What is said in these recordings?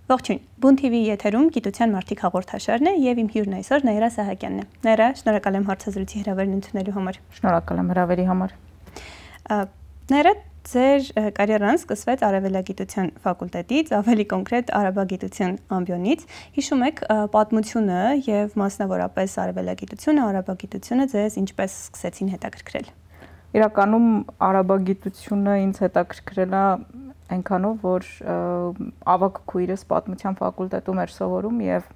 Ողջույն, Բուն TV եթերում գիտության մարդիկ հաղորդաշարն է եւ իմ հյուրն այսօր Նաիրա Սահակյանն է։ Նաիրա, շնորհակալ եմ հարցազրույցի հրավերն ընդունելու համար։ Շնորհակալ եմ հրավերի համար։ Նաիրա, ձեր կարիերան սկսվեց արևելագիտության ֆակուլտետից, ավելի կոնկրետ արաբագիտության ամբիոնից։ Հիշում եք պատմությունը եւ մասնավորապես արևելագիտությունը, արաբագիտությունը ձեզ ինչպես սկսեցին հետաքրքրել։ Իրականում արաբագիտությունը ինձ հետաքրքրել է այնքանով, որ ավագ քույրս պատմության ֆակուլտետում էր սովորում եւ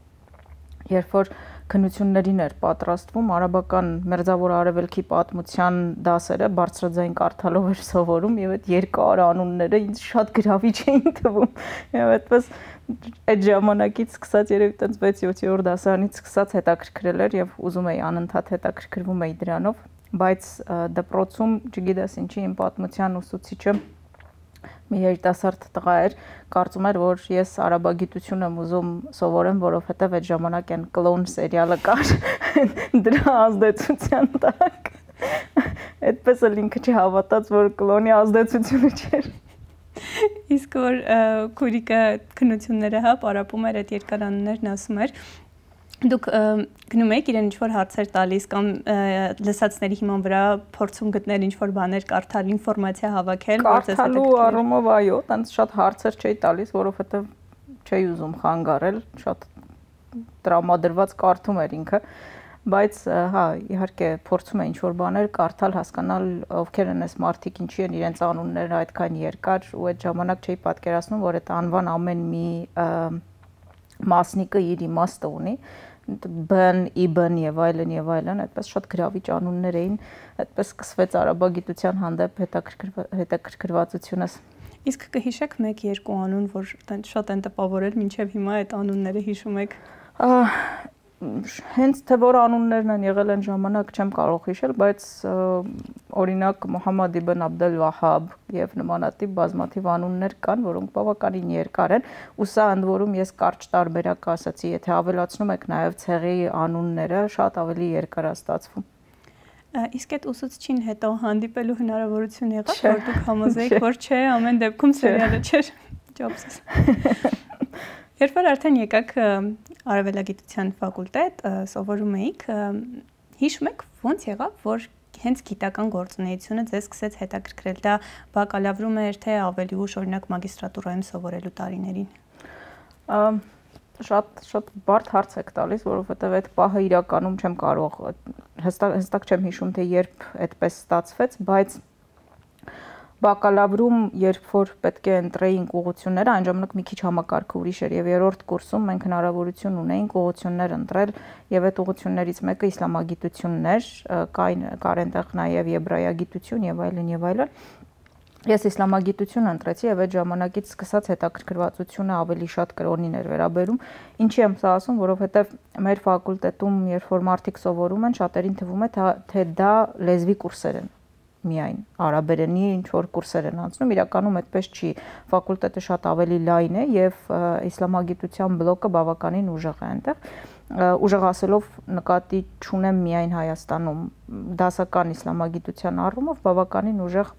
երբ որ քննություններին էր պատրաստվում, արաբական մերձավոր արևելքի պատմության դասերը բարձրաձայն կարդալով էր սովորում եւ այդ երկար անունները ինձ շատ գրավիչ էին թվում։ Եվ այդպես այդ ժամանակից սկսած երևի տենց 6-7-րդ դասարանից սկսած հետաքրքրել էր եւ ուզում էի անընդհատ հետաքրքրվում էի դրանով, բայց դպրոցում, չգիտես ինչի, իմ պատմության ուսուցիչը մի երիտասարդ տղա էր, կարծում էր, որ ես արաբագիտություն եմ ուզում սովորեմ, որովհետև այդ ժամանակ այն կլոուն սերիալը կար դրա ազդեցության տակ։ Այդպես էլ ինքը չհավատաց, որ կլոնի ազդեցությունը չէր։ Իսկ որ քուրիկը քննությունները պարապում էր այդ երկար անուններն ասում էր, դուք գնում եք իրեն ինչ-որ հարցեր տալիս կամ լսածների հիման վրա փորձում գտնել ինչ-որ բաներ, կարդալ, ինֆորմացիա հավաքել, կարդալու առումով այո, տենց շատ հարցեր չէի տալիս, որովհետև չէի ուզում խանգարել, շատ տրամադրված կարդում էր ինքը, բայց հա, իհարկե փորձում է ինչ-որ բաներ կարդալ, հասկանալ ովքեր են այս մարդիկ, ինչի են իրենց անունները այդքան երկար, ու այդ ժամանակ չէի պատկերացնում, որ այդ անվան ամեն մի մասնիկը իր իմաստը ունի, Բն, Իբն եւ այլն, այդպես շատ գրավիչ անուններ էին, այդպես սկսվեց արաբագիտության հանդեպ հետաքրքրվածությունս։ Իսկ կհիշեք 1-2 անուն, որ շատ են տպավորել, մինչև հիմա այդ անունները հիշում եք։ Հենց թե որ անուններն են եղել են ժամանակ չեմ կարող հիշել, բայց օրինակ Մոհամմադ իբն Աբդել Վահաբ եւ նմանատիպ բազմաթիվ անուններ կան, որոնք բավականին երկար են, ու սա ընդ որում ես կարճ տարբերակ ասացի, եթե ավելացնում եք նաեւ ցեղի անունները, շատ ավելի երկար է ստացվում։ Իսկ այդ ուսուցչին հետո հանդիպելու հնարավորություն եղավ, որ դուք համոզեիք, որ չէ, ամեն դեպքում սերիալը չէր, ջոբսս։ Երբ որ արդեն եկաք արևելագիտության ֆակուլտետ, սովորում էիք, հիշում եք ոնց եղավ, որ հենց գիտական գործունեությունը ձեզ սկսեց հետաքրքրել, դա բակալավրում էր, թե ավելի ուշ օրինակ մագիստրատուրայում սովորելու տարիներին։ Շատ բարդ հարց եք տալիս, որովհետև այդ պահը իրականում չեմ կարող, հստակ չեմ հիշում, թե երբ այդպես ստացվեց, բայց բակալավրում, երբ որ պետք է ընտրեինք ուղղությունները, այն ժամանակ մի քիչ համակարգը ուրիշ էր եւ երրորդ կուրսում մենք հնարավորություն ունեինք ուղղություններ ընտրել եւ այդ ուղղություններից մեկը իսլամագիտությունն էր, կար այնտեղ նաեւ եբրայագիտություն եւ այլն։ Ես իսլամագիտություն ընտրեցի եւ այդ ժամանակից սկսած հետաքրքրվածությունը ավելի շատ կրոնին էր վերաբերում։ Ինչի եմ սա ասում, որովհետեւ մեր ֆակուլտետում, երբ որ մարդիկ սովորում են, շատերին թվում է, թե դա լեզվի կուրսեր են։ Միայն արաբերենի ինչ-որ կուրսեր են անցնում, իրականում այդպես չի, ֆակուլտետը շատ ավելի լայն է եւ իսլամագիտության բլոկը բավականին ուժեղ է այնտեղ, ուժեղ ասելով նկատի չունեմ միայն Հայաստանում, դասական իսլամագիտության առումով բավականին ուժեղ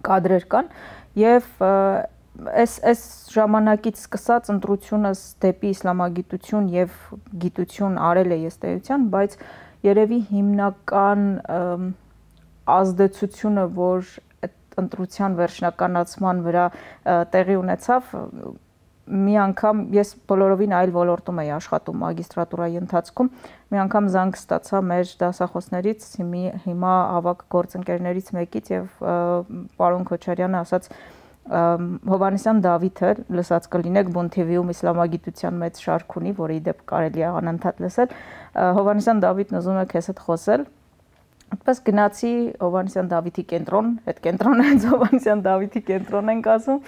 կադրեր կան եւ այս ժամանակից սկսած ընտրությունս դեպի իսլամագիտություն եւ գիտություն արել է ես տեյության, բայց երևի հիմնական ազդեցությունը, որ այդ ընտրության վերջնականացման վրա տեղի ունեցավ, մի անգամ ես բոլորովին այլ ոլորտում էի աշխատում մագիստրատուրայի ընթացքում, մի անգամ զանգ ստացա մեր դասախոսներից, հիմա ավագ գործընկերներից մեկից եւ պարոն Քոչարյանը ասաց Հովհաննիսյան Դավիթը, լսած կլինեք Բուն TV-ում իսլամագիտության մեծ շարք ունի, որը ի դեպ կարելի է անընդհատ լսել, Հովհաննիսյան Դավիթն ուզում է քեզ հետ խոսել։ Այդպես գնացի Հովհաննիսյան Դավիթի կենտրոն, այդ կենտրոնը հենց Հովհաննիսյան Դավիթի կենտրոնն ենք ասում,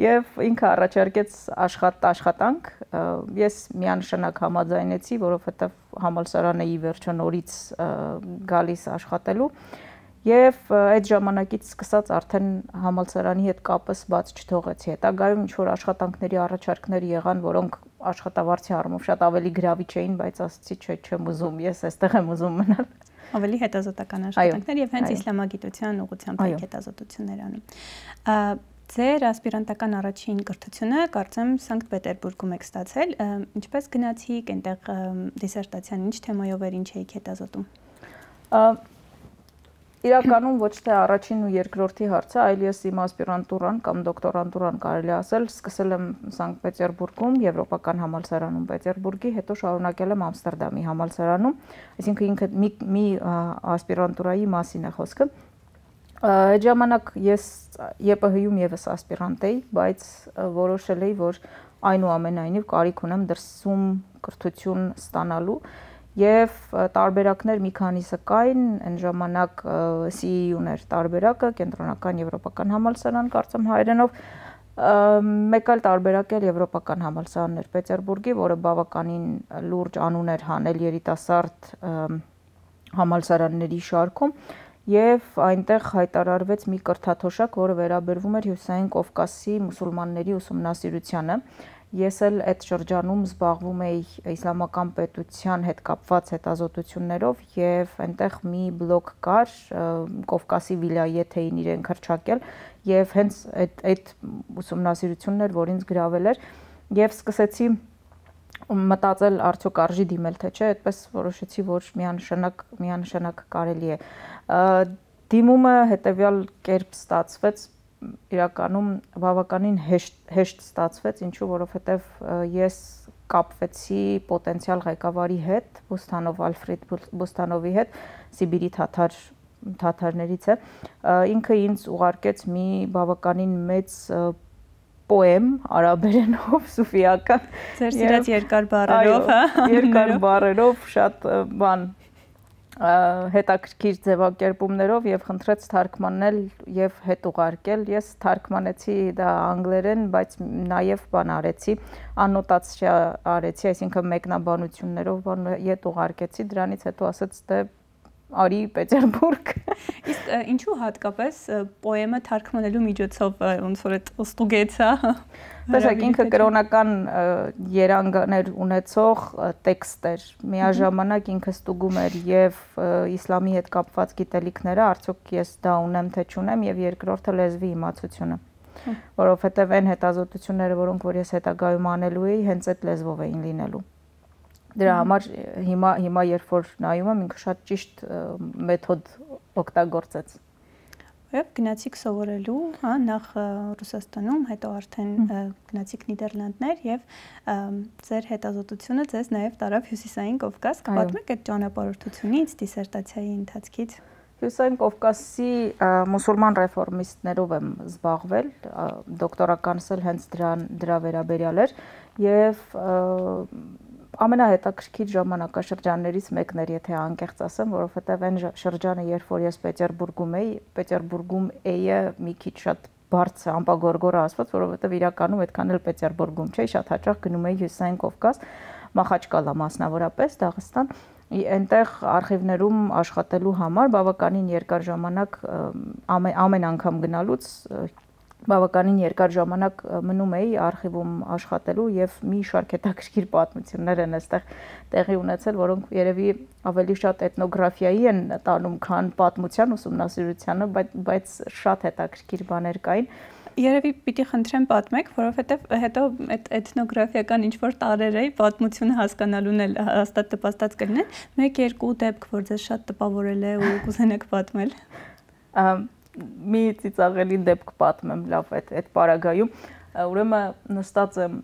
եւ ինքը առաջարկեց աշխատանք, ես միանշանակ համաձայնեցի, որովհետեւ համալսարանը ի վերջո նորից գալիս աշխատելու, եւ այդ ժամանակից սկսած արդեն համալսարանի հետ կապս բաց չթողեցի։ Հետագայում ինչ որ աշխատանքների առաջարկներ եղան, որոնք աշխատավարձի առումով շատ ավելի գրավիչ էին, բայց ասացի, չէ, չեմ ուզում, ես այստեղ եմ ուզում մնալ։ Ավելի հետազոտական աշխատանքներ եւ հենց իսլամագիտության ուղղությամբ հետազոտություններ անում։ Ձեր ասպիրանտական առաջին կրթությունը կարծեմ Սանկտ Պետերբուրգում եք ստացել, ինչպես գնացիք այնտեղ դիսերտացիան, ինչ թեմայով էր, ինչ էիք հետազոտում։ Իրականում ոչ թե առաջին ու երկրորդի հարցը, այլ ես իմ ասպիրանտուրան կամ դոկտորանտուրան կարելի ասել, սկսել եմ Սանկտ Պետերբուրգում, Եվրոպական համալսարանում Պետերբուրգի, հետո շարունակել եմ Ամստերդամի համալսարանում, այսինքն ինքը մի ասպիրանտուրայի մասին է խոսքը։ Այդ ժամանակ ես ԵՊՀ-ում եւս ասպիրանտ էի, բայց որոշել էի, որ այնուամենայնիվ կարիք ունեմ դրսում կրթություն ստանալու եւ տարբերակներ մի քանիսը կային, այն ժամանակ CEU-ն էր տարբերակը, Կենտրոնական Եվրոպական համալսարան, կարծեմ հայերենով, մեկ այլ տարբերակ էր Եվրոպական համալսարանն էր Պետերբուրգի, որը բավականին լուրջ անուն էր հանել երիտասարդ համալսարանների շարքում եւ այնտեղ հայտարարվեց մի կրթաթոշակ, որը վերաբերվում էր Հյուսիսային Կովկասի մուսուլմանների ուսումնասիրությանը։ Ես էլ այդ շրջանում զբաղվում էի իսլամական պետության հետ կապված հետազոտություններով եւ այնտեղ մի բլոկ կար, Կովկասի վիլայեթ էին իրենք հռչակել եւ հենց այդ ուսումնասիրությունն էր, որ ինձ գրավել էր եւ սկսեցի մտածել արդյոք արժի դիմել թե չէ, այդպես որոշեցի, որ միանշանակ կարելի է։ Դիմումը հետեւյալ կերպ ստացվեց, իրականում բավականին հեշտ ստացվեց, ինչու որովհետեւ ես կապվեցի պոտենցիալ ղեկավարի հետ, Բուստանով Ալֆրեդ Բուստանովի հետ, Սիբիրի թաթարներից է, ինքը ինձ ուղարկեց մի բավականին մեծ պոեմ արաբերենով, սուֆիական։ Ձեր սիրած երկար բառերով, հա։ Երկար բառերով, շատ բան հետաքրքիր ձևակերպումներով եւ խնդրեց թարգմանել եւ հետ ուղարկել։ Ես թարգմանեցի դա անգլերեն, բայց նաեւ բան արեցի, անոտացիա արեցի, այսինքն մեկնաբանություններով հետ ուղարկեցի, դրանից հետո ասեց թե արի Պետերբուրգ։ Իսկ ինչու հատկապես պոեմը թարգմանելու միջոցով ոնց որ այդ ստուգեց, հա։ Տեսեք, ինքը կրոնական երանգներ ունեցող տեքստ էր։ Միաժամանակ ինքը ստուգում էր եւ իսլամի հետ կապված գիտելիքները, արդյոք ես դա ունեմ թե չունեմ, եւ երկրորդը լեզվի իմացությունը։ Որովհետեւ այն հետազոտությունները, որոնք որ ես հետագայում անելու էի, հենց այդ լեզվով էին լինելու։ Դրա համար հիմա երբ որ նայում եմ, ինքը շատ ճիշտ մեթոդ օգտագործեց։ Եվ գնացիք սովորելու, հա, նախ Ռուսաստանում, հետո արդեն գնացիք Նիդերլանդներ եւ ձեր հետազոտությունը ձեզ նաեւ տարավ Հյուսիսային Կովկաս, կպատմեք այդ ճանապարհորդությունից, դիսերտացիայի ընթացքից։ Հյուսիսային Կովկասի մուսուլման ռեֆորմիստներով եմ զբաղվել, դոկտորականս էլ հենց դրա վերաբերյալ էր եւ ամենահետաքրքիր ժամանակաշրջաններից մեկն էր, եթե անկեղծ ասեմ, որովհետև այն շրջանը, երբ որ ես Պետերբուրգում էի մի քիչ շատ բարձր ամպագորգորը ասված, որովհետև իրականում այդքան էլ Պետերբուրգում չէի, շատ հաճախ գնում էի Հյուսիսային Կովկաս, Մախաչկալա մասնավորապես, Դաղստան, այնտեղ արխիվներում աշխատելու համար բավականին երկար ժամանակ ամեն անգամ գնալուց բավականին երկար ժամանակ մնում էի արխիվում աշխատելու եւ մի շարք հետաքրքիր պատմություններ են այստեղ տեղի ունեցել, որոնք երևի ավելի շատ էթնոգրաֆիայի են տանում, քան պատմության ուսումնասիրությանը, բայց շատ հետաքրքիր բաներ կային։ Երևի պիտի խնդրեմ պատմեք, որովհետեւ հետո այդ էթնոգրաֆիական ինչ-որ տարեր էի պատմությունը հասկանալուն էլ հաստատ տպաստած կլինեն։ Մեկ-երկու դեպք, որ ձեզ շատ տպավորել է ու կուզենաք պատմել։ Մի ծիծաղելի դեպք պատմեմ, լավ, այդ պարագայում, ուրեմն նստած եմ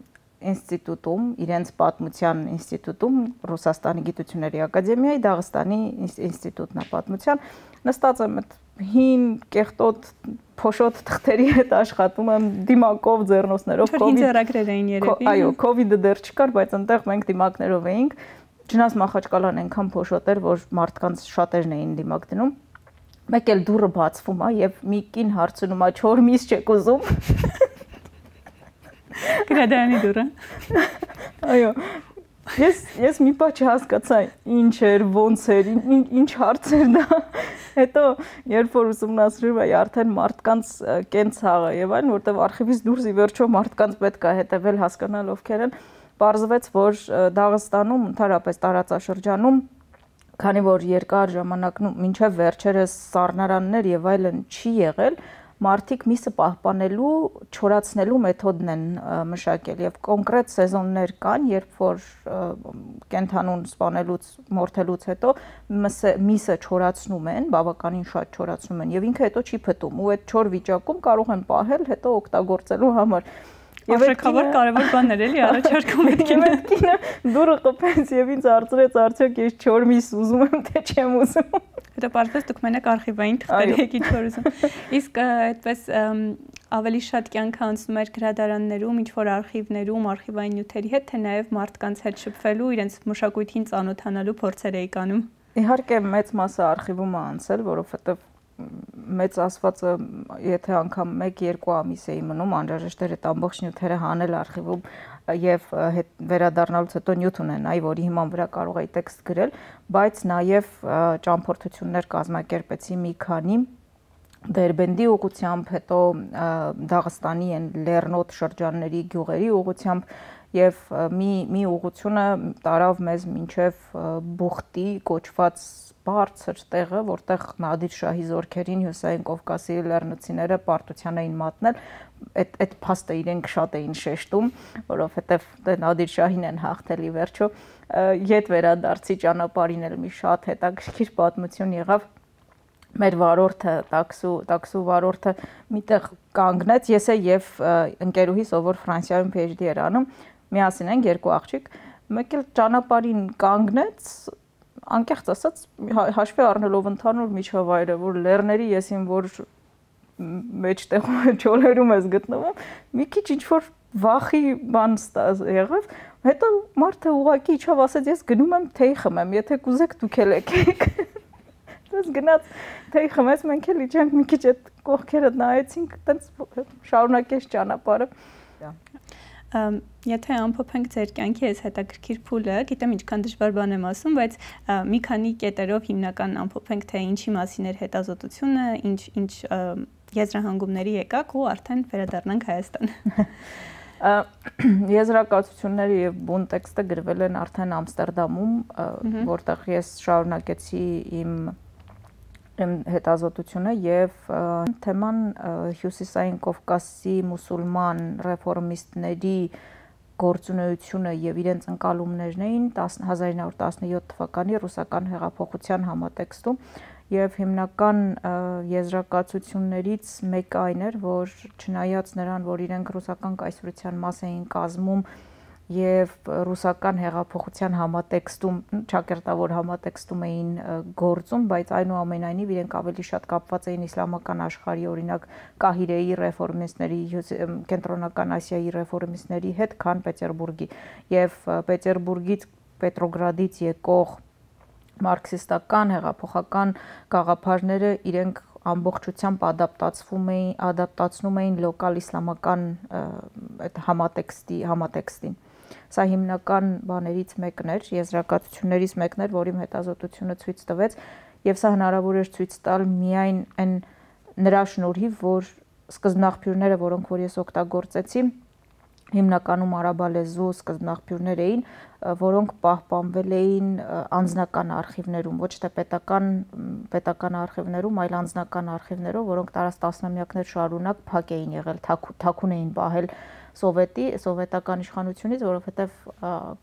ինստիտուտում, իրենց պատմության ինստիտուտում, Ռուսաստանի գիտությունների ակադեմիայի, Դաղստանի ինստիտուտն է պատմության, նստած եմ այդ հին կեղտոտ փոշոտ թղթերի հետ աշխատում եմ դիմակով ձեռնոցներով, ձեռագրեր էին երևի։ Այո, COVID-ը դեռ չկար, բայց այնտեղ մենք դիմակներով էինք, չնայած Մախաչկալան այնքան փոշոտ էր, որ մարդկանց շատերն էին դիմակ դնում։ Մեկ էլ դուռը բացվում է եւ մի կին հարցնում է չոր միս չեք ուզում։ Գրադարանի դուռը։ Այո։ Ես մի պահ չհասկացա ինչ էր, ոնց էր, ինչ հարց էր դա։ Հետո երբ որ ուսումնասիրում էի արդեն մարդկանց կենցաղը եւ այլն, որտեղ արխիվից դուրս ի վերջո մարդկանց պետք է հետեւել հասկանալ ովքեր են, պարզվեց, որ Դաղստանում, ընդհանրապես տարածաշրջանում քանի որ երկար ժամանակում մինչև վերջերս սառնարաններ եւ այլն չի եղել, մարդիկ միսը պահպանելու, չորացնելու մեթոդն են մշակել եւ կոնկրետ սեզոններ կան, երբ որ կենթանուն սպանելուց, մորթելուց հետո միսը չորացնում են, բավականին շատ չորացնում են եւ ինքը հետո չի փտում ու այդ չոր վիճակում կարող են պահել հետո օգտագործելու համար։ Արժեքավոր կարևոր բաներ էլի առաջարկում եք կինը դուրը խփեց եւ ինձ հարցրեց արդյոք ես չոր միս ուզում եմ թե չեմ ուզում։ Հետո պարզվեց դուք մենակ արխիվային թղթեր եք չոր ուզում։ Իսկ այդպես ավելի շատ կյանք անցնում էր գրադարաններում, ինչ որ արխիվներում, արխիվային նյութերի հետ, թե նաեւ մարդկանց հետ շփվելու, իրենց մշակույթին ծանոթանալու փորձեր էիք անում։ Իհարկե մեծ մասը արխիվում է անցել, որովհետեւ մեծ ասվածը եթե անգամ 1-2 ամիս էի մնում անհրաժեշտ էր այդ ամբողջ նյութերը հանել արխիվում եւ վերադառնալուց հետո նյութ ունենայի, որի հիման վրա կարող էի տեքստ գրել, բայց նաեւ ճամփորդություններ կազմակերպեցի մի քանի Դերբենդի ուղղությամբ, հետո Դաղստանի են Լեռնոտ շրջանների գյուղերի ուղղությամբ եւ մի ուղղությունը տարավ մեզ մինչեւ Բուխտի կոչված բարձր տեղը, որտեղ Նադիր Շահի զորքերին Հյուսային Կովկասի լեռնցիները պարտության էին մատնել, այդ փաստը իրենք շատ էին շեշտում, որովհետեւ Նադիր Շահին են հաղթել ի վերջո, յետ վերադարձի ճանապարհին էլ մի շատ հետաքրքիր պատմություն եղավ։ Մեր վարորդը, տաքսու վարորդը միտեղ կանգնեց, ես եւ ընկերուհիս, ով որ Ֆրանսիայում PhD էր անում, միասին ենք երկու աղջիկ, մեկ էլ ճանապարհին կանգնեց, անկեղծ ասած հաշվի առնելով ընդհանուր միջավայրը, որ լեռների եսին որ մեջտեղում ճոլերում ես գտնվում, մի քիչ ինչ որ վախի բան եղավ, հետո մարդը ուղակի իջավ ասեց ես գնում եմ թեյ խմեմ, եթե կուզեք դուք էլ եկեք։ Դες գնաց թեյ խմեց, մենք էլ իջանք մի քիչ այդ կողքերը նայեցինք, տենց շարունակեց ճանապարհը։ Եթե ամփոփենք ձեր կյանքի այս հետաքրքիր փուլը, գիտեմ ինչքան դժվար բան եմ ասում, բայց մի քանի կետերով հիմնական ամփոփենք, թե ինչի մասին էր հետազոտությունը, ինչ եզրահանգումների եկաք ու արդեն վերադառնանք Հայաստան։ Եզրակացությունները եւ բուն տեքստը գրվել են արդեն Ամստերդամում, որտեղ ես շարունակեցի իմ հետազոտությունը եւ թեման Հյուսիսային Կովկասի մուսուլման ռեֆորմիստների գործունեությունը եւ իրենց ընկալումներն էին 1917 թվականի ռուսական հեղափոխության համատեքստում եւ հիմնական եզրակացություններից մեկը այն էր, որ չնայած նրան, որ իրենք ռուսական կայսրության մաս էին կազմում եւ ռուսական հեղափոխության համատեքստում, ճակերտավոր համատեքստում էին գործում, բայց այնուամենայնիվ իրենք ավելի շատ կապված էին իսլամական աշխարհի, օրինակ Կահիրեի ռեֆորմիստների, Կենտրոնական Ասիայի ռեֆորմիստների հետ, քան Պետերբուրգի եւ Պետերբուրգից, Պետրոգրադից եկող մարքսիստական հեղափոխական գաղափարները իրենք ամբողջությամբ ադապտացնում էին լոկալ իսլամական այդ համատեքստին։ Սա հիմնական բաներից մեկն էր, եզրակացություններից մեկն էր, որի հետազոտությունը ցույց տվեց, եւ սա հնարավոր էր ցույց տալ միայն այն նրա շնորհիվ, որ սկզբնաղբյուրները, որոնք որ ես օգտագործեցի, հիմնականում արաբալեզու սկզբնաղբյուրներ էին, որոնք պահպանվել էին անձնական արխիվներում, ոչ թե պետական արխիվներում, այլ անձնական արխիվներով, որոնք տարած տասնամյակներ շարունակ փակ էին եղել, թաքուն էին պահել սովետական իշխանությունից, որովհետև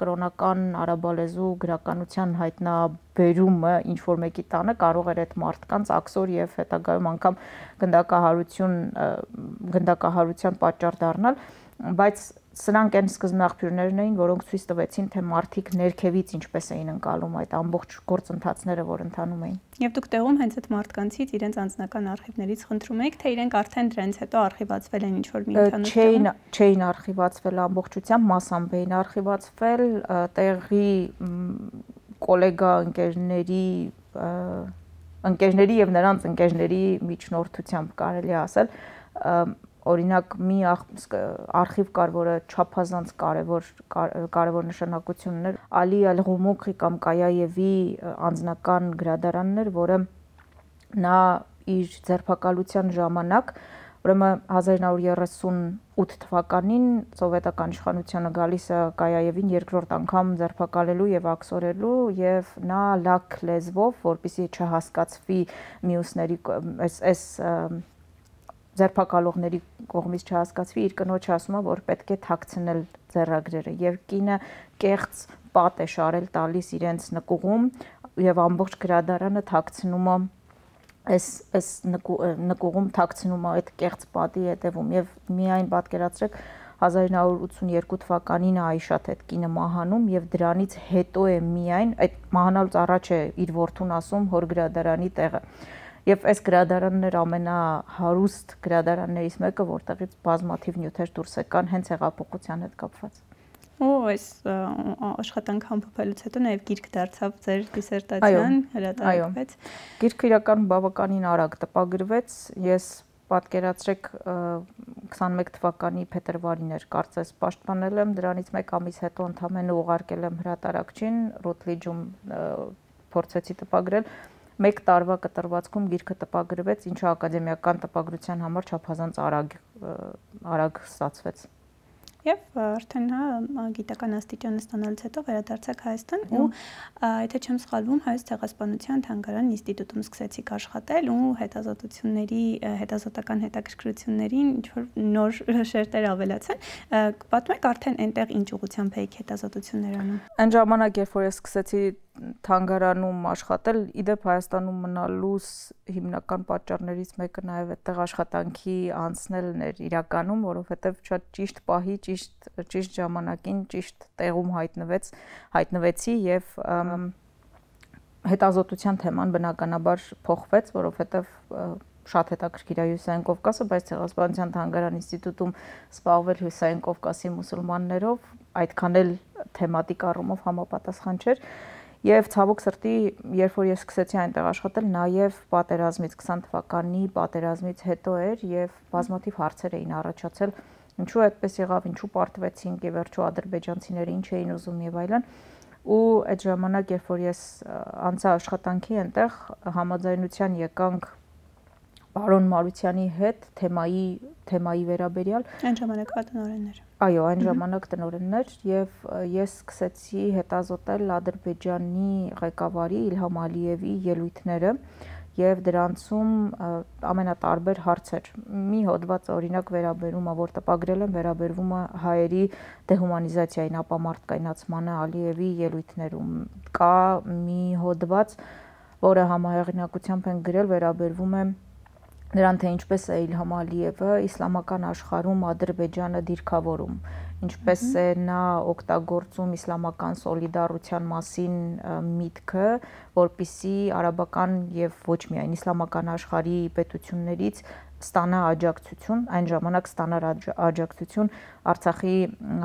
կրոնական արաբալեզու գրականության հայտնաբերումը ինչ որ մեկի տանը կարող էր այդ մարդկանց աքսոր եւ հետագայում անգամ գնդակահարության պատճառ դառնալ, բայց սրանք այն սկզբնաղբյուրներն էին, որոնք ցույց տվեցին, թե մարդիկ ներքևից ինչպես էին ընկալում այդ ամբողջ գործընթացները, որ ընթանում էին։ Եվ դուք տեղում հենց այդ մարդկանցից իրենց անձնական արխիվներից խնդրում եք, թե իրենք արդեն դրանից հետո արխիվացվել են ինչ-որ մի ընդհանուր չէին արխիվացվել ամբողջությամբ, մասամբ էին արխիվացվել, տեղի կոլեգա ընկերների եւ նրանց ընկերների միջնորդությամբ կարելի է ասել, օրինակ մի արխիվ կար, որը չափազանց կարևոր նշանակություն ուներ, Ալի Ալ-Ղումուկի կամ Կայաևի անձնական գրադարանն էր, որը նա իր ձերբակալության ժամանակ, ուրեմն 1938 թվականին սովետական իշխանությունը գալիս է Կայաևին երկրորդ անգամ ձերբակալելու եւ աքսորելու եւ նա լաք լեզվով, որպեսզի չհասկացվի մյուսների այս ձերբակալողների կողմից չհասկացվի, իր կնոջը ասում է, որ պետք է թաքցնել ձեռագրերը եւ կինը կեղծ պատ է շարել տալիս իրենց նկուղում եւ ամբողջ գրադարանը թաքցնում է այս նկուղում թաքցնում է այդ կեղծ պատի հետևում եւ միայն պատկերացրեք 1982 թվականին Այշաթ այդ կինը մահանում եւ դրանից հետո է միայն այդ մահանալուց առաջ է իր որդուն ասում հոր գրադարանի տեղը եւ այս գրադարանն էր ամենահարուստ գրադարաններից մեկը որտեղից բազմաթիվ նյութեր դուրս եկան հենց հեղափոխության հետ կապված ու այս աշխատանք ամփոփելուց հետո նաեւ գիրք դարձավ ձեր դիսերտացիան հրատարակվեց գիրքը իրականում բավականին արագ տպագրվեց ես պատկերացրեք 21 թվականի փետրվարին էր կարծես պաշտպանել եմ դրանից մեկ ամիս հետո ընդամենը ուղարկել եմ հրատարակչին Ռոթլիջում փորձեցի տպագրել մեկ տարվա կտրվածքում գիրքը տպագրվեց ինչը ակադեմիական տպագրության համար չափազանց արագ ստացվեց Եվ արդեն գիտական աստիճան ստանալուց հետո վերադարձակ Հայաստան ու եթե չեմ սխալվում Հայոց ցեղասպանության թանգարան ինստիտուտում սկսեցիք աշխատել ու հետազոտական հետաքրքրություններին ինչ-որ նոր շերտեր ավելացան պատմեք արդեն այնտեղ ինչ ուղղությամբ եք հետազոտություններ անում Այն ժամանակ երբ որ ես սկսեցի թանգարանում աշխատել իդեպ Հայաստանում մնալուս հիմնական պատճառներից մեկը նաև այդտեղ աշխատանքի անցնելն էր իրականում որովհետև շատ ճիշտ պահի ճիշտ ժամանակին ճիշտ տեղում հայտնվեցի եւ հետազոտության թեման բնականաբար փոխվեց որովհետև շատ հետաքրքիր է Հյուսիսային Կովկասը բայց ցեղասպանության թանգարան ինստիտուտում զբաղվել Հյուսիսային Կովկասի մուսուլմաններով այդքան էլ թեմատիկ առումով համապատասխան չէր Եվ ցավոք սրտի, երբ որ ես սկսեցի այնտեղ աշխատել, նաև պատերազմից 20 թվականի պատերազմից հետո էր եւ բազմաթիվ հարցեր էին առաջացել, ինչու այդպես եղավ, ինչու պարտվեցինք եւ վերջո ադրբեջանցիները ինչ էին ուզում եւ այլն։ Ու այդ ժամանակ, երբ որ ես անցա աշխատանքի այնտեղ համաձայնության եկանք Պարոն Մարությանի հետ թեմայի վերաբերյալ այն ժամանակվա տնօրեններ Այո, այն ժամանակ տնօրեններ եւ ես սկսեցի հետազոտել Ադրբեջանի ղեկավարի Իլհամ Ալիևի ելույթները եւ դրանցում ամենատարբեր հարցեր։ Մի հոդված օրինակ վերաբերում է, որ տպագրել եմ, վերաբերվում է հայերի դեհումանիզացիային, ապա մարդկայնացմանը Ալիևի ելույթներում։ Կա մի հոդված, որը համահեղինակությամբ են գրել, վերաբերվում է Նրան թե ինչպես է Իլհամ Ալիևը իսլամական աշխարհում Ադրբեջանը դիրքավորում, ինչպես է նա օգտագործում իսլամական սոլիդարության մասին միտքը, որպիսի արաբական եւ ոչ միայն իսլամական աշխարհի պետություններից ստանա աջակցություն, այն ժամանակ ստանար աջակցություն Արցախի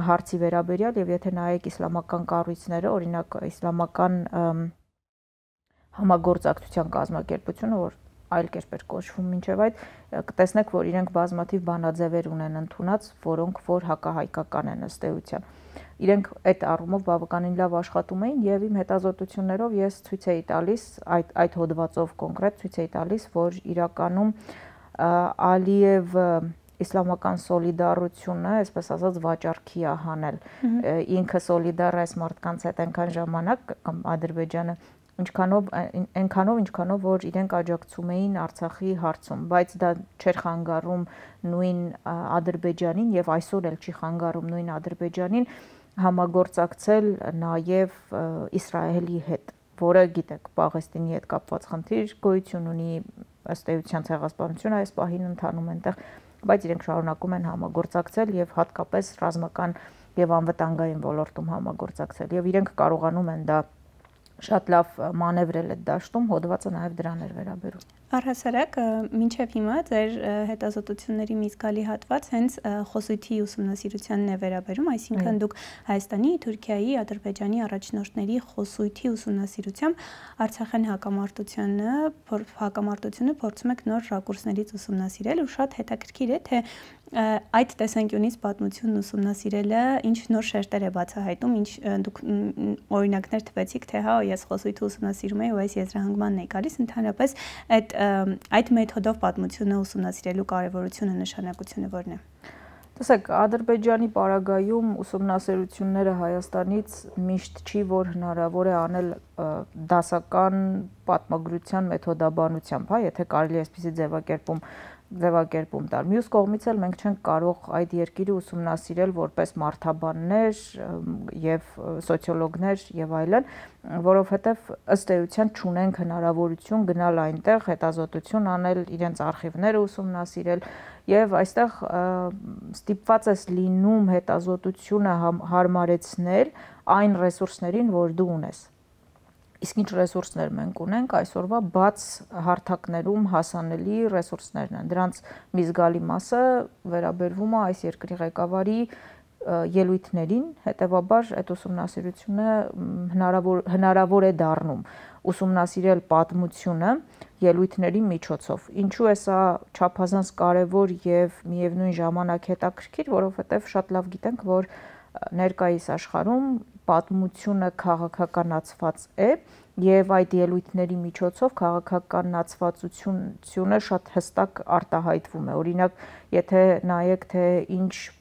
հարցի վերաբերյալ եւ եթե նայեք իսլամական կառույցները, օրինակ իսլամական համագործակցության կազմակերպությունը, որ այլ կերպ էր կոչվում մինչև այդ կտեսնեք որ իրենք բազմաթիվ բանաձևեր ունեն ընդունած որոնք որ հակահայկական են ըստ էության իրենք այդ առումով բավականին լավ աշխատում էին եւ իմ հետազոտություններով ես ցույց էի տալիս այդ հոդվածով կոնկրետ ցույց էի տալիս որ իրականում Ալիևը իսլամական սոլիդարությունը այսպես ասած վաճառքի է հանել ինքը սոլիդար այս մարդկանց հետ այնքան ժամանակ կամ Ադրբեջանը ինչքանով որ իրենք աջակցում էին Արցախի հարցում, բայց դա չէր խանգարում նույն Ադրբեջանին եւ այսօր էլ չի խանգարում նույն Ադրբեջանին համագործակցել նաեւ Իսրայելի հետ, որը գիտեք, Պաղեստինի հետ կապված խնդիր գոյություն ունի ըստ էության ցեղասպանությունը այս պահին ընթանում այնտեղ, բայց իրենք շարունակում են համագործակցել եւ հատկապես ռազմական եւ անվտանգային ոլորտում համագործակցել եւ իրենք կարողանում են դա շատ լավ մանևրել այդ դաշտում, հոդվածը նաև դրան էր վերաբերում։ Առհասարակ, մինչև հիմա ձեր հետազոտությունների մի զգալի հատված հենց խոսույթի ուսումնասիրությանն է վերաբերում, այսինքն դուք Հայաստանի, Թուրքիայի, Ադրբեջանի առաջնորդների խոսույթի ուսումնասիրությամբ Արցախյան հակամարտությունը փորձում եք նոր ռակուրսներից ուսումնասիրել ու շատ հետաքրքիր է, թե այդ տեսանկյունից պատմությունն ուսումնասիրելը ինչ նոր շերտեր է բացահայտում, ինչ դուք օրինակներ տվեցիք, թե հա, ես խոսույթը ուսումնասիրում եի ու այս եզրահանգմանն է գալիս, ընդհանրապես այդ մեթոդով պատմությունը ուսումնասիրելու կարևորությունը, նշանակությունը որն է։ Տեսեք, Ադրբեջանի պարագայում ուսումնասիրությունները Հայաստանից միշտ չի, որ հնարավոր է անել դասական պատմագրության մեթոդաբանությամբ, հա, եթե կարելի է այսպիսի ձևակերպում ձևակերպում տալ։ Մյուս կողմից էլ մենք չենք կարող այդ երկիրը ուսումնասիրել որպես մարդաբաններ եւ սոցիոլոգներ եւ այլն, որովհետեւ ըստ էության չունենք հնարավորություն գնալ այնտեղ հետազոտություն անել, իրենց արխիվները ուսումնասիրել եւ այստեղ ստիպված ես լինում հետազոտությունը հարմարեցնել այն ռեսուրսներին, որ դու ունես։ Իսկ ինչ ռեսուրսներ մենք ունենք այսօրվա բաց հարթակներում հասանելի ռեսուրսներն են։ Դրանց մի զգալի մասը վերաբերվում է այս երկրի ղեկավարի ելույթներին, հետևաբար այդ ուսումնասիրությունը հնարավոր է դառնում ուսումնասիրել պատմությունը ելույթների միջոցով։ Ինչու է սա չափազանց կարևոր եւ միևնույն ժամանակ հետաքրքիր, որովհետեւ շատ լավ գիտենք, որ ներկայիս աշխարհում պատմությունը քաղաքականացված է եւ այդ ելույթների միջոցով քաղաքականացվածությունը շատ հստակ արտահայտվում է։ Օրինակ, եթե նայեք, թե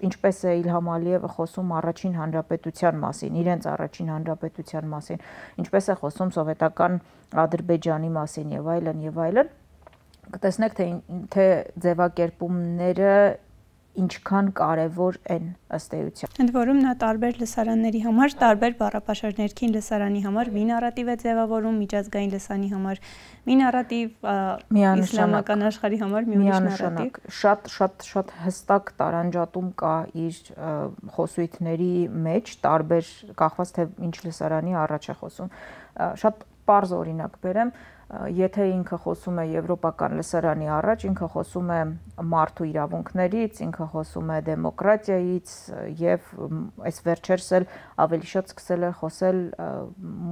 ինչպես է Իլհամ Ալիևը խոսում առաջին հանրապետության մասին, իրենց առաջին հանրապետության մասին, ինչպես է խոսում սովետական Ադրբեջանի մասին եւ այլն, կտեսնեք, թե ձևակերպումները ինչքան կարևոր են ըստ էության։ Ընդ որում նա տարբեր լսարանների համար, տարբեր բառապաշար ներքին լսարանի համար մի նարատիվ է ձևավորում, միջազգային լսանի համար մի նարատիվ, իսլամական աշխարհի համար մի ուրիշ նարատիվ։ Շատ հստակ տարանջատում կա իր խոսույթների մեջ, տարբեր կախված թե ինչ լսարանի առաջ է խոսում։ Շատ պարզ օրինակ բերեմ, եթե ինքը խոսում է եվրոպական լսարանի առաջ, ինքը խոսում է մարդու իրավունքներից, ինքը խոսում է դեմոկրատիայից եւ այս վերջերս էլ ավելի շատ սկսել է խոսել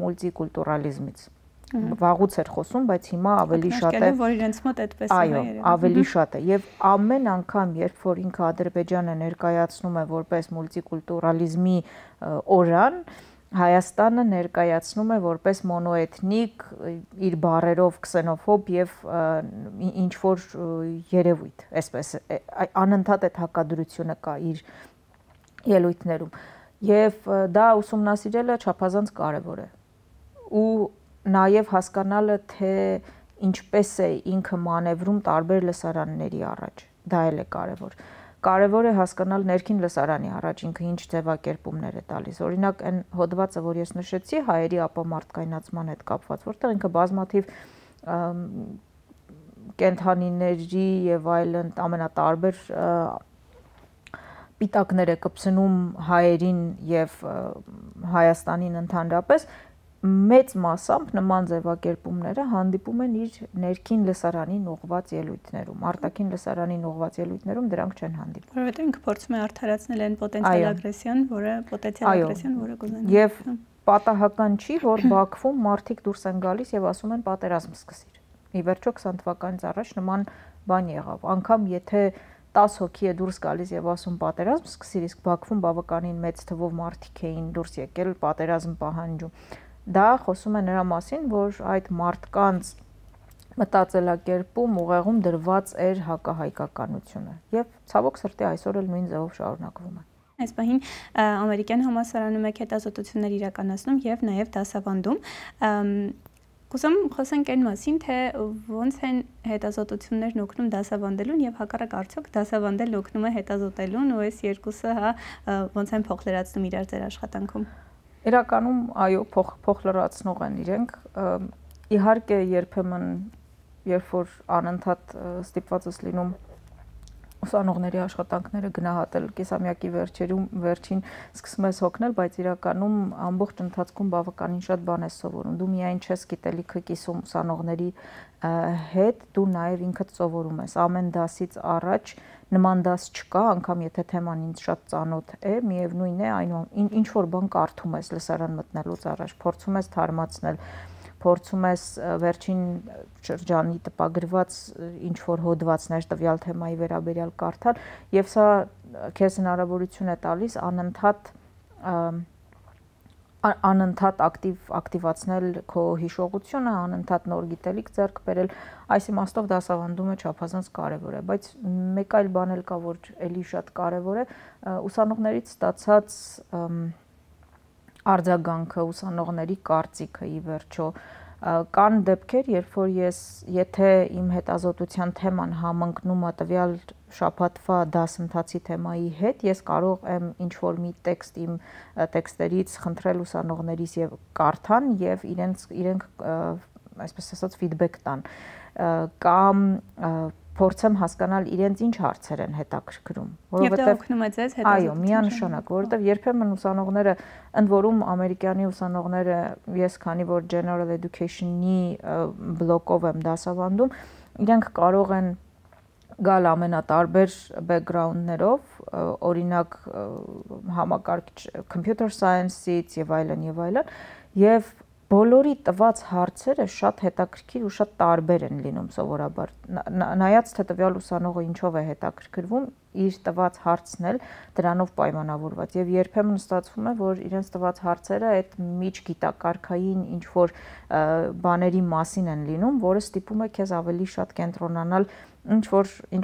մուլտիկուլտուրալիզմից։ Վաղուց էր խոսում, բայց հիմա ավելի շատ է, որ իրենց մոտ այդպես է։ Այո, ավելի շատ է եւ ամեն անգամ, երբ որ ինքը Ադրբեջանը ներկայացնում է որպես մուլտիկուլտուրալիզմի օրրան, Հայաստանը ներկայացնում է որպես մոնոէթնիկ, իր բառերով քսենոֆոբ եւ ինչ որ երևույթ, այսպես անընդհատ այդ հակադրությունը կա իր ելույթներում եւ դա ուսումնասիրելը չափազանց կարեւոր է ու նաեւ հասկանալը, թե ինչպես է ինքը մանևրում տարբեր լսարանների առաջ, դա էլ է կարեւոր։ Կարևոր է հասկանալ ներքին լսարանի առաջ ինքը ինչ ձևակերպումներ է տալիս։ Օրինակ, այն հոդվածը, որ ես նշեցի, հայերի ապամարտկայնացման հետ կապված, որտեղ ինքը բազմաթիվ կենդանիների եւ այլն ամենատարբեր պիտակներ է կպցնում հայերին եւ Հայաստանին ընդհանրապես, մեծ մասամբ նման ձևակերպումները հանդիպում են իր ներքին լսարանին ուղղված ելույթներում, արտաքին լսարանին ուղղված ելույթներում դրանք չեն հանդիպում։ Որովհետեւ ինքը փորձում է արդարացնել այն պոտենցիալ ագրեսիան, որը կուզենա։ Եվ պատահական չի, որ Բաքվում մարդիկ դուրս են գալիս եւ ասում են պատերազմ սկսիր։ Ի վերջո 20 թվականից առաջ նման բան եղավ։ Անգամ եթե 10 հոգի է դուրս գալիս եւ ասում պատերազմ սկսիր, իսկ Բաքվում բավականին մեծ թվով մարդիկ էին դուրս եկել պատերազմ պահանջում։ Դա խոսում է նրա մասին, որ այդ մարդկանց մտածելակերպում ուղեղում դրված էր հակահայկականությունը եւ ցավոք սրտի այսօր էլ նույն ձևով շարունակվում է։ Այս պահին ամերիկյան համալսարանում եք հետազոտություններ իրականացնում եւ նաեւ դասավանդում։ Կուզեմ խոսենք այն մասին, թե ոնց են հետազոտություններն օգնում դասավանդելուն եւ հակառակ արդյոք դասավանդելն օգնում է հետազոտելուն ու այս երկուսը ոնց են փոխլրացնում իրար ձեր աշխատանքում։ Իրականում այո, փոխլրացնող են իրենք։ Իհարկե երբեմն երբ որ անընդհատ ստիպված ես լինում ուսանողների աշխատանքները գնահատել կեսամյակի վերջին սկսում ես հոգնել, բայց իրականում ամբողջ ընթացքում բավականին շատ բան ես սովորում։ Դու միայն չես գիտելիքը կիսում ուսանողների հետ, դու նաև ինքդ սովորում ես։ Ամեն դասից առաջ նման դաս չկա, անգամ եթե թեման ինձ շատ ծանոթ է, միևնույն է, ինչ որ բան կարդում ես լսարան մտնելուց առաջ, փորձում ես թարմացնել, փորձում ես վերջին շրջանի տպագրված ինչ որ հոդվածներ տվյալ թեմայի վերաբերյալ կարդալ եւ սա քեզ հնարավորություն է տալիս անընդհատ ակտիվացնել քո հիշողությունը, անընդհատ նոր գիտելիք ձեռք բերել, այս իմաստով դասավանդումը չափազանց կարևոր է, բայց մեկ այլ բան էլ կա, որ էլի շատ կարևոր է, ուսանողներից ստացած արձագանքը, ուսանողների կարծիքը ի վերջո Կան դեպքեր, երբ որ եթե իմ հետազոտության թեման համընկնում է տվյալ շաբաթվա դասընթացի թեմայի հետ, ես կարող եմ ինչ-որ մի տեքստ իմ տեքստերից խնդրել ուսանողներից եւ կարդան եւ իրենք այսպես ասած ֆիդբեք տան կամ փորձեմ հասկանալ իրենց ինչ հարցեր են հետաքրքրում, որովհետեւ օգնում է ձեզ հետազոտության։ Այո, միանշանակ, որովհետեւ երբեմն ուսանողները, ընդ որում ամերիկյանի ուսանողները, ես քանի որ general education-ի բլոկով եմ դասավանդում, իրենք կարող են գալ ամենատարբեր բեքգրաունդներով, օրինակ համակարգիչ computer science-ից եւ այլն, եւ բոլորի տված հարցերը շատ հետաքրքիր ու շատ տարբեր են լինում սովորաբար։ Նայած թե տվյալ ուսանողը ինչով է հետաքրքրվում, իր տված հարցն էլ դրանով պայմանավորված եւ երբեմն ստացվում է, որ իրենց տված հարցերը այդ միջգիտակարգային ինչ որ բաների մասին են լինում, որը ստիպում է քեզ ավելի շատ կենտրոնանալ ինչ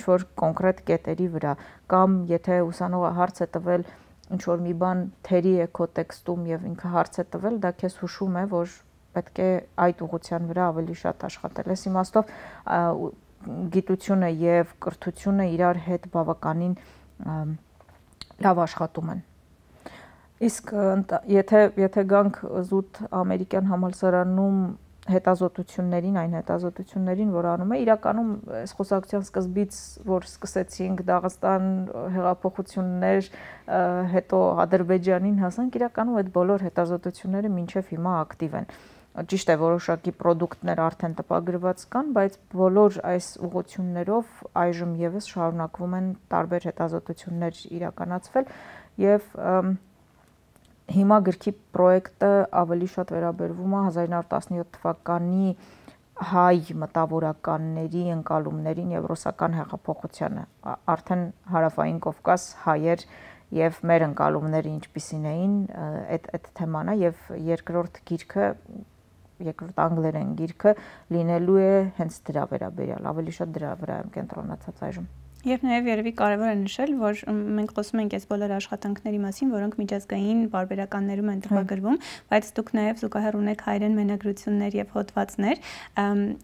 որ կոնկրետ կետերի վրա, կամ եթե ուսանողը հարց է տվել ինչ որ մի բան թերի է քո տեքստում եւ ինքը հարց է տվել, դա քեզ հուշում է, որ պետք է այդ ուղղության վրա ավելի շատ աշխատել։ Այս իմաստով գիտությունը եւ կրթությունը իրար հետ բավականին լավ աշխատում են։ Իսկ եթե գանք զուտ ամերիկյան համալսարանում հետազոտություններին, այն հետազոտություններին, որ անում է, իրականում այս խոսակցության սկզբից, որ սկսեցինք Դաղստան հեղափոխություններ, հետո Ադրբեջանին հասանք, իրականում այդ բոլոր հետազոտությունները մինչև հիմա ակտիվ են։ Ճիշտ է, որոշակի պրոդուկտներ արդեն տպագրված կան, բայց բոլոր այս ուղղություններով այժմ եւս շարունակվում են տարբեր հետազոտություններ իրականացվել եւ հիմա գրքի պրոյեկտը ավելի շատ վերաբերվում է 1917 թվականի հայ մտավորականների ընկալումներին եւ ռուսական հեղափոխությանը։ Արդեն հարավային Կովկաս հայեր եւ մեր ընկալումները ինչպիսին էին, այդ թեման է եւ երկրորդ անգլերեն գիրքը լինելու է հենց դրա վերաբերյալ, ավելի շատ դրա վրա եմ կենտրոնացած այժմ։ Եվ նաև երևի կարևոր է նշել, որ մենք խոսում ենք այս բոլոր աշխատանքների մասին, որոնք միջազգային պարբերականներում են տպագրվում, բայց դուք նաև զուգահեռ ունեք հայերեն մենագրություններ եւ հոդվածներ։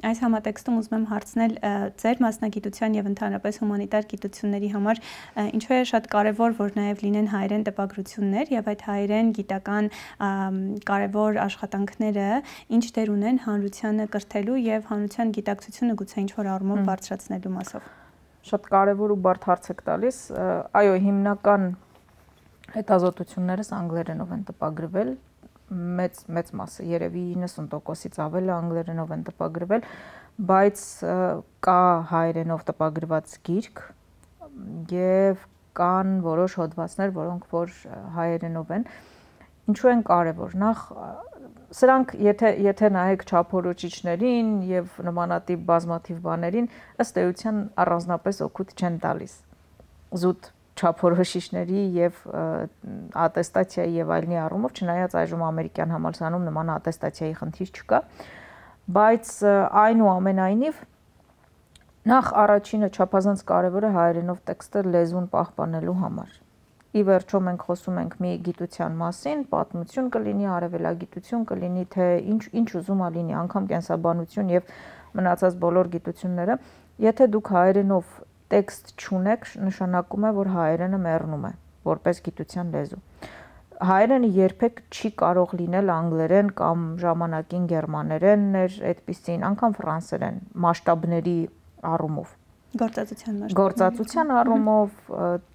Այս համատեքստում ուզում եմ հարցնել ձեր մասնագիտության եւ ընդհանրապես հումանիտար գիտությունների համար ինչու է շատ կարևոր, որ նաև լինեն հայերեն տպագրություններ եւ այդ հայերեն գիտական կարևոր աշխատանքները ինչ դեր ունեն հանրությանը կրթելու եւ հանրության գիտակցությունը գուցե ինչ որ առումով բարձրացնելու մասով։ Շատ կարևոր ու բարդ հարց եք տալիս։ Այո, հիմնական հետազոտություններս անգլերենով են տպագրվել, մեծ մասը, երևի 90%-ից ավելը անգլերենով են տպագրվել, բայց կա հայերենով տպագրված գիրք եւ կան որոշ հոդվածներ, որոնք որ հայերենով են։ Ինչու են կարևոր։ Նախ սրանք եթե նայեք չափորոշիչներին եւ նմանատիպ բազմաթիվ բաներին, ըստ էության առանձնապես օգուտ չեն տալիս։ Զուտ չափորոշիչների եւ ատեստացիայի եւ այլնի առումով, չնայած այժմ ամերիկյան համալսարանում նման ատեստացիայի խնդիր չկա, բայց այնուամենայնիվ նախ առաջինը չափազանց կարևոր է հայերենով տեքստը լեզուն պահպանելու համար։ Ի վերջո մենք խոսում ենք մի գիտության մասին, պատմություն կլինի, արևելագիտություն կլինի, թե ինչ ուզում է լինի, անգամ կենսաբանություն եւ մնացած բոլոր գիտությունները, եթե դուք հայերենով տեքստ չունեք, նշանակում է, որ հայերենը մեռնում է, որպես գիտության լեզու։ Հայերենը երբեք չի կարող լինել անգլերեն կամ ժամանակին գերմաներեններ, այդպիսին, անգամ ֆրանսերեն, մասշտաբների առումով։ Գործածության առումով,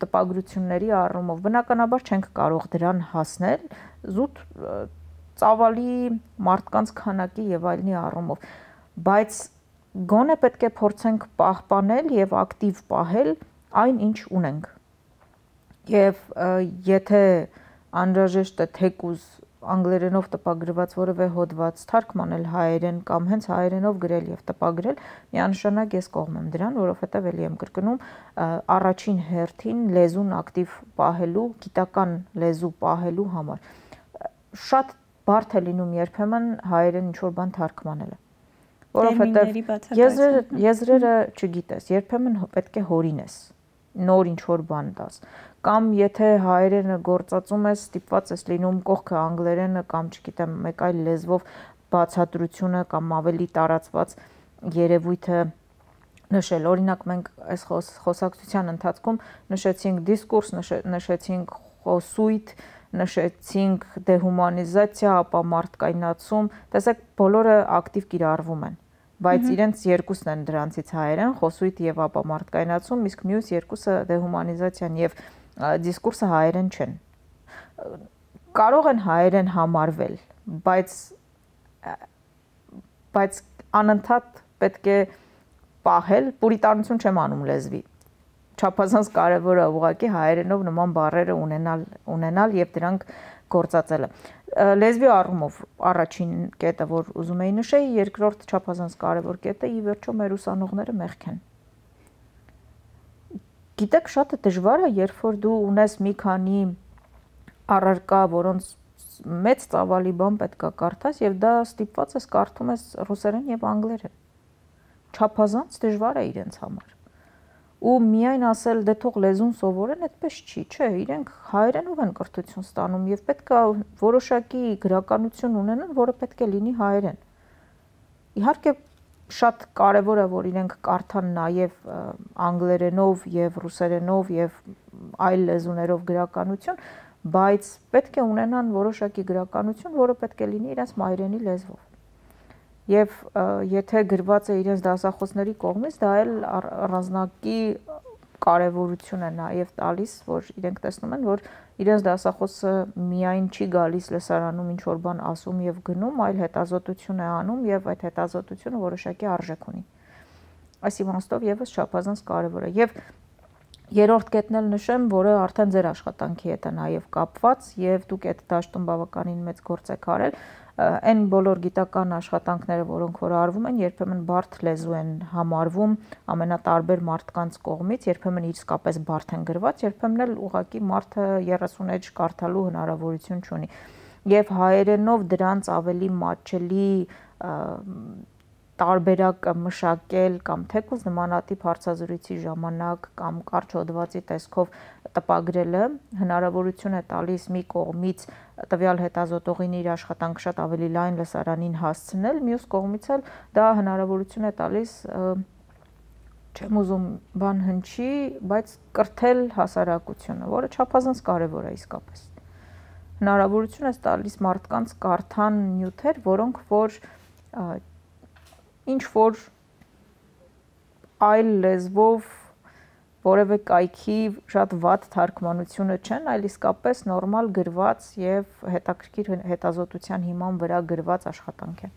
տպագրությունների առումով, բնականաբար չենք կարող դրան հասնել, զուտ ծավալի մարդկանց քանակի եւ այլնի առումով, բայց գոնե պետք է փորձենք պահպանել եւ ակտիվ պահել այն, ինչ ունենք։ Եվ եթե անհրաժեշտ է թեկուզ անգլերենով տպագրված որևէ հոդված թարգմանել հայերեն կամ հենց հայերենով գրել եւ տպագրել, միանշանակ ես կողմ եմ դրան, որովհետեւ էլի եմ կրկնում, առաջին հերթին լեզուն ակտիվ պահելու, գիտական լեզու պահելու համար։ Շատ բարդ է լինում երբեմն հայերեն ինչ-որ բան թարգմանելը, որովհետեւ եզրերը չգիտես, երբեմն պետք է հորինես, նոր ինչ-որ բան տաս։ Կամ եթե հայերենը գործածում ես, ստիպված ես լինում կողքը անգլերենը կամ չգիտեմ մեկ այլ լեզվով բացատրությունը կամ ավելի տարածված երևույթը նշել։ Օրինակ մենք այս խոսակցության ընթացքում նշեցինք դիսկուրս, նշեցինք խոսույթ, նշեցինք դեհումանիզացիա, ապա մարդկայնացում, տեսեք բոլորը ակտիվ կիրառվում են, բայց իրենց երկուսն են դրանցից հայերեն, խոսույթ եւ ապա մարդկայնացում, իսկ մյուս երկուսը դեհումանիզացիան եւ դիսկուրսը հայերեն չեն։ Կարող են հայերեն համարվել, բայց անընդհատ պետք է պահել, պուրիտանություն չեմ անում լեզվի։ Չափազանց կարևոր է ուղղակի հայերենով նման բառերը ունենալ եւ դրանք գործածելը։ Լեզվի առումով առաջին կետը, որ ուզում էի նշեի, երկրորդ չափազանց կարևոր կետը ի վերջո մեր ուսանողները մեղք են։ Գիտեք, շատ է դժվար է, երբ որ դու ունես մի քանի առարկա, որոնց մեծ ծավալի բան պետք է կարդաս եւ դա ստիպված ես կարդում ես ռուսերեն եւ անգլերեն։ Չափազանց դժվար է իրենց համար։ Ու միայն ասել դե թող լեզուն սովորեն, այդպես չի, չէ, իրենք հայերենով են կրթություն ստանում եւ պետք է որոշակի գրականություն ունենան, որը պետք է լինի հայերեն։ Իհարկե շատ կարեւոր է, որ իրենք կարդան նաեւ անգլերենով եւ ռուսերենով եւ այլ լեզուներով գրականություն, բայց պետք է ունենան որոշակի գրականություն, որը պետք է լինի իրենց մայրենի լեզվով։ Եվ եթե գրված է իրենց դասախոսների կողմից, դա էլ առանձնակի կարևորություն է նաև տալիս, որ իրենք տեսնում են, որ իրենց դասախոսը միայն չի գալիս լսարանում ինչ որ բան ասում եւ գնում, այլ հետազոտություն է անում եւ այդ հետազոտությունը որոշակի արժեք ունի։ Այս իմաստով եւս չափազանց կարևոր է։ Եվ երրորդ կետն էլ նշեմ, որը արդեն ձեր աշխատանքի հետ է նաև կապված եւ դուք այդ դաշտում բավականին մեծ գործ եք արել, այն բոլոր գիտական աշխատանքները, որոնք որ արվում են, երբեմն բարդ լեզու են համարվում ամենատարբեր մարդկանց կողմից, երբեմն իսկապես բարդ են գրված, երբեմն էլ ուղղակի մարդը 30 էջ կարդալու հնարավորություն չունի։ Եվ հայերենով դրանց ավելի մատչելի տարբերակը մշակել կամ թեկուզ նմանատիպ հարցազրույցի ժամանակ կամ կարճ հոդվածի տեսքով տպագրելը հնարավորություն է տալիս մի կողմից տվյալ հետազոտողին իր աշխատանքը շատ ավելի լայն լսարանին հասցնել, մյուս կողմից էլ դա հնարավորություն է տալիս չեմ ուզում բան հնչի, բայց կրթել հասարակությունը, որը չափազանց կարևոր է իսկապես։ Հնարավորություն է տալիս մարդկանց կարդան նյութեր, որոնք որ ինչ որ այլ լեզվով որևէ կայքի շատ վատ թարգմանությունը չեն, այլ իսկապես նորմալ գրված եւ հետաքրքիր հետազոտության հիման վրա գրված աշխատանք է։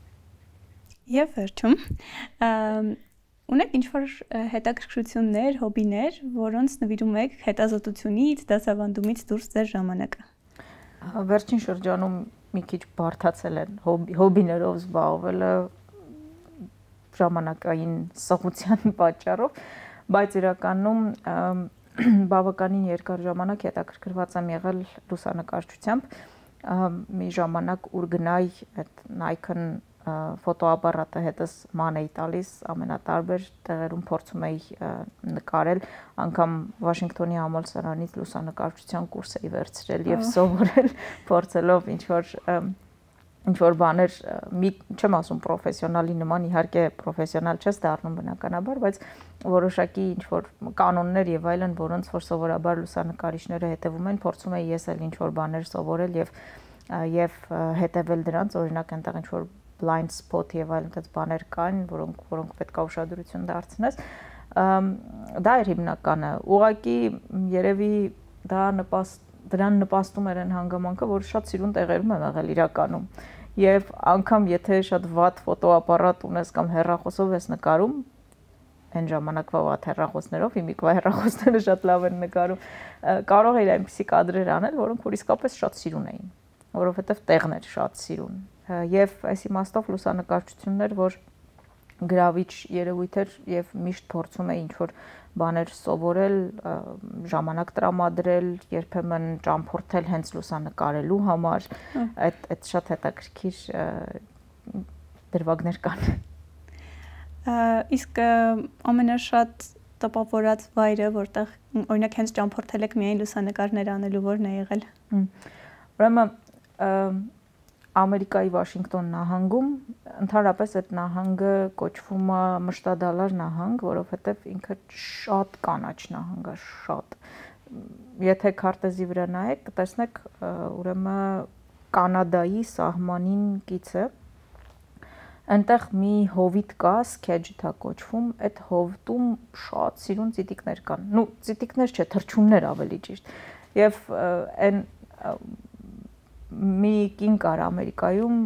Եվ վերջում ունեք ինչ որ հետաքրքրություններ, հոբիներ, որոնց նվիրում եք հետազոտությունից, դասավանդումից դուրս ձեր ժամանակը։ Վերջին շրջանում մի քիչ բարդացել են հոբիներով զբաղվելը ժամանակային սղության պատճառով, բայց իրականում բավականին երկար ժամանակ հետաքրքրված եմ եղել լուսանկարչությամբ, մի ժամանակ ուր գնայ այդ Nikon ֆոտոապարատը հետս ման էի տալիս, ամենատարբեր տեղերում փորձում էի նկարել, անգամ Վաշինգտոնի համալսարանից լուսանկարչության կուրս էի վերցրել եւ սովորել, փորձելով ինչ որ բաներ, չեմ ասում պրոֆեսիոնալի նման, իհարկե պրոֆեսիոնալ չես դառնում բնականաբար, բայց որոշակի ինչ որ կանոններ եւ այլն, որոնց որ սովորաբար լուսանկարիչները հետևում են, փորձում էի ես էլ ինչ որ բաներ սովորել եւ հետևել դրանց, օրինակ այնտեղ ինչ որ blind spot եւ այլն այդպես բաներ կան, որոնք պետք է ուշադրություն դարձնես։ Դա էր հիմնականը։ Ուղղակի երևի դրան նպաստում էր այն հանգամանքը, որ շատ սիրուն տեղերում եմ եղել իրականում։ Եվ անգամ եթե շատ վատ ֆոտոապարատ ունես կամ հեռախոսով ես նկարում, այն ժամանակվա վատ հեռախոսներով, հիմիկվա հեռախոսները շատ լավ են նկարում, կարող էի այնպիսի կադրեր անել, որոնք որ իսկապես շատ սիրուն էին, որովհետև տեղն էր շատ սիրուն։ Եվ այս իմաստով լուսանկարչություններ, որ գրավիչ երևույթ էր եւ միշտ փորձում էի ինչ-որ բաներ սովորել, ժամանակ տրամադրել, երբեմն ճամփորդել հենց լուսանկարելու համար, այդ շատ հետաքրքիր դրվագներ կան։ Իսկ ամենաշատ տպավորած վայրը, որտեղ օրինակ հենց ճամփորդել եք միայն լուսանկարներ անելու, որն է եղել։ Ուրեմն Ամերիկայի Վաշինգտոն նահանգում ընդհանրապես այդ նահանգը կոչվում է մշտադալար նահանգ, որովհետև ինքը շատ կանաչ նահանգ է, շատ։ Եթե քարտեզի վրա նայեք, կտեսնեք ուրեմն Կանադայի սահմանին կիցը։ Այնտեղ մի հովիտ կա, Skagit է կոչվում, այդ հովտում շատ սիրուն ծիտիկներ կան։ Նու ծիտիկներ չէ, թռչուններ ավելի ճիշտ։ Եվ այն մի կին կար Ամերիկայում,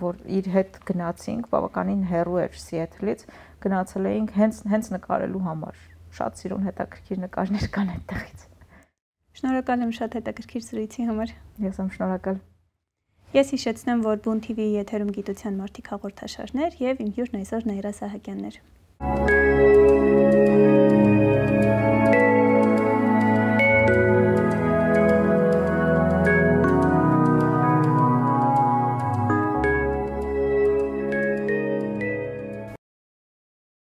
որ իր հետ գնացինք, բավականին հեռու էր Սիեթլից, գնացել էինք հենց նկարելու համար։ Շատ սիրուն հետաքրքիր նկարներ կան այդտեղից։ Շնորհակալ եմ շատ հետաքրքիր զրույցի համար։ Ես եմ շնորհակալ։ Ես հիշեցնեմ, որ Բուն TV-ի եթերում գիտության մարդիկ հաղորդաշարներ եւ իմ հյուրն այսօր Նաիրա Սահակյանն էր։